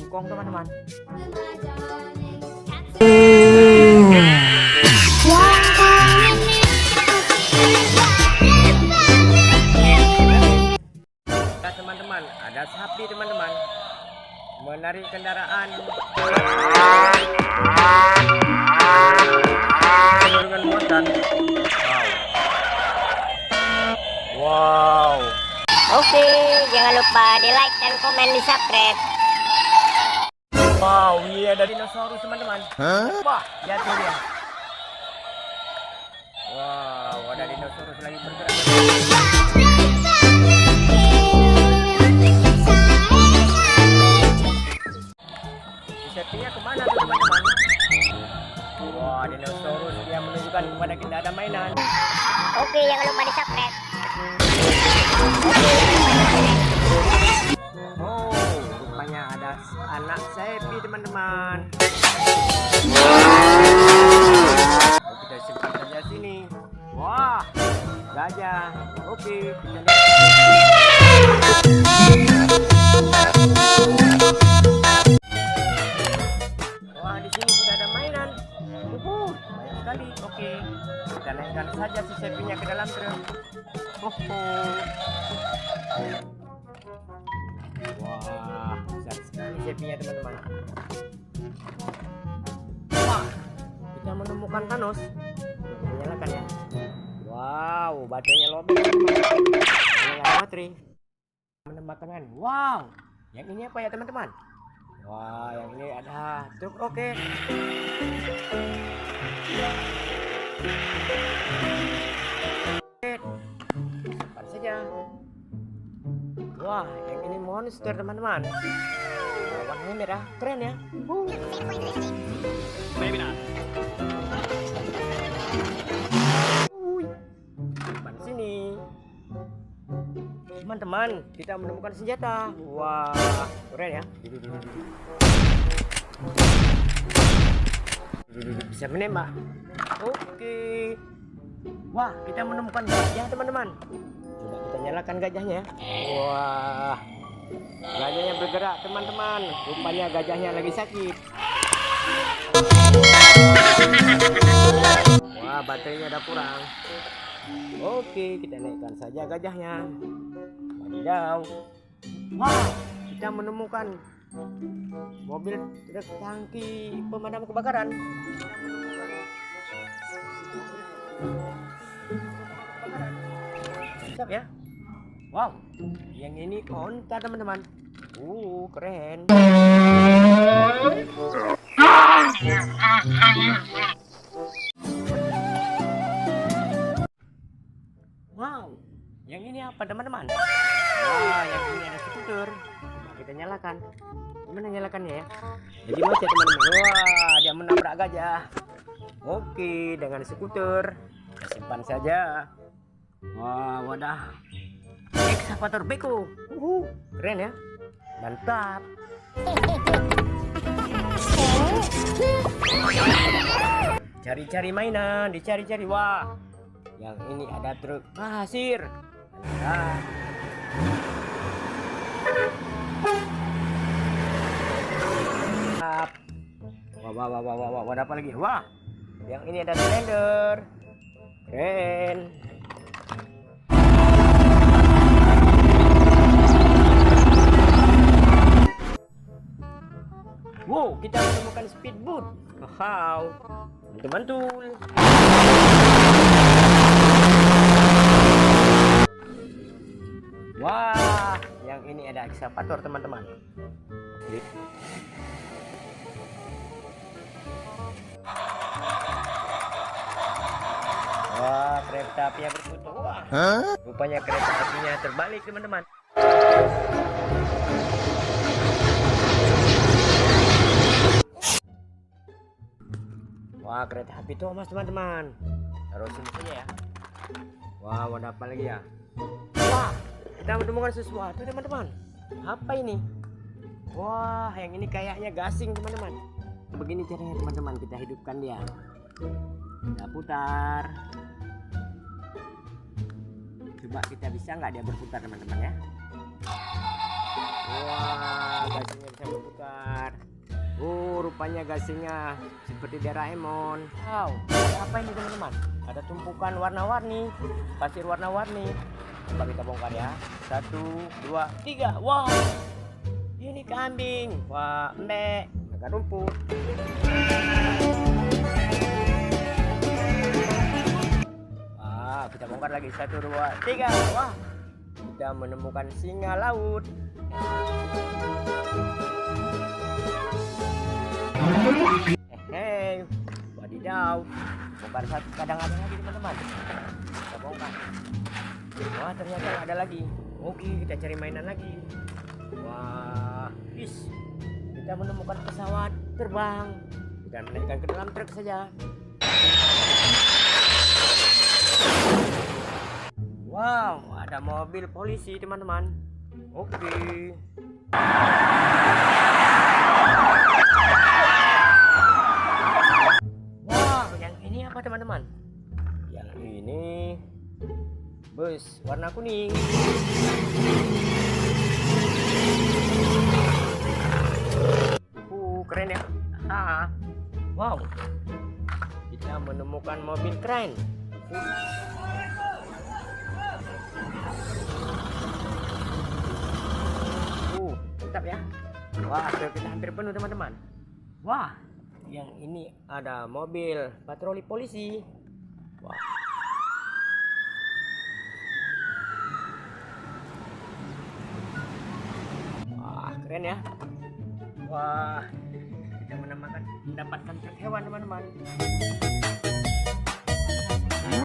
singkong teman-teman. Nah, teman-teman, ada sapi teman-teman menarik kendaraan dengan muatan. Wow. Oke, jangan lupa di like dan komen di subscribe. Wow, iya ada dinosaurus teman-teman. Wah, lihat tuh dia. Wow, ada dinosaurus lagi bergerak. Sepertinya kemana tuh teman-teman? Wah, dinosaurus dia menunjukkan kepada kita ada mainan. Oke, jangan lupa di subscribe. Oh, rupanya ada anak sapi teman-teman. Kita simpan saja sini. Wah, gajah. Oke, kita lihat. Wah, di sini sudah ada mainan. Banyak sekali. Oke, kita naikkan saja si sapinya ke dalam truk. Wah, besar sekali sapinya teman-teman. Wah, kita menemukan Thanos. Nyalakan ya. Wow, baterainya lobek. Nyalakan baterai. Menembakkan kan. Wow, yang ini apa ya teman-teman? Wah, yang ini ada truk roket. Simpan saja. Wah, yang ini monster teman-teman. Warnanya merah, keren ya. Maybe not. Simpan sini. Teman-teman, kita menemukan senjata. Wah, keren ya. Bisa menembak. Oke. Wah, kita menemukan gajah teman-teman. Coba kita nyalakan gajahnya. Wah, gajahnya bergerak teman-teman. Rupanya gajahnya lagi sakit. Wah, baterainya udah kurang. Oke, kita naikkan saja gajahnya. Wadidaw. Wah, kita menemukan mobil truk tangki pemadam kebakaran. Siap ya. Wow, yang ini onta teman-teman. Keren. Wow, yang ini apa teman-teman? Wah, yang ini ada skuter. Kita nyalakan. Gimana nyalakannya ya? Jadi macet teman-teman. Wah, dia menabrak gajah. Oke, dengan skuter. Kita simpan saja. Wah, wadah. Ekskavator beko. Keren ya. Mantap. Cari-cari mainan, dicari-cari. Wah, yang ini ada truk pasir. Nah. Wah, ada apa lagi? Wah, yang ini ada blender. Keren. Wow, kita menemukan speedboat. Wow, mantul-mantul. Wah, yang ini ada ekskavator teman-teman. Wah, kereta api yang berputar. Wah, rupanya kereta apinya terbalik teman-teman. Wah, kereta api Thomas teman-teman. Taruh sini saja ya. Wah, ada apa lagi ya? Wah, kita menemukan sesuatu teman-teman. Apa ini? Wah, yang ini kayaknya gasing teman-teman. Begini caranya teman-teman, kita hidupkan dia. Kita putar. Coba kita bisa nggak dia berputar teman-teman ya? Wah, gasingnya bisa berputar. rupanya gasingnya seperti Doraemon. Wow, ada apa ini teman-teman? Ada tumpukan warna-warni, pasir warna-warni. Coba kita bongkar ya. 1, 2, 3. Wow, ini kambing. Wah, mbek makan rumput. Wah, kita bongkar lagi. 1, 2, 3. Wah, kita menemukan singa laut. Hei, wadidaw, bongkar satu, kadang ada lagi teman-teman. Kita bongkar. Wah, ternyata ada lagi. Oke, kita cari mainan lagi. Wah, kita menemukan pesawat terbang. Kita menaikkan ke dalam truk saja. Wow, ada mobil polisi teman-teman. Oke. Wow, yang ini apa teman-teman? Yang ini bus warna kuning. Keren ya. Wow, kita menemukan mobil keren. Mantap ya. Wah, kita hampir penuh teman-teman. Wah, yang ini ada mobil patroli polisi. Wah. Wah, keren ya. Wah, kita mendapatkan truk hewan teman-teman.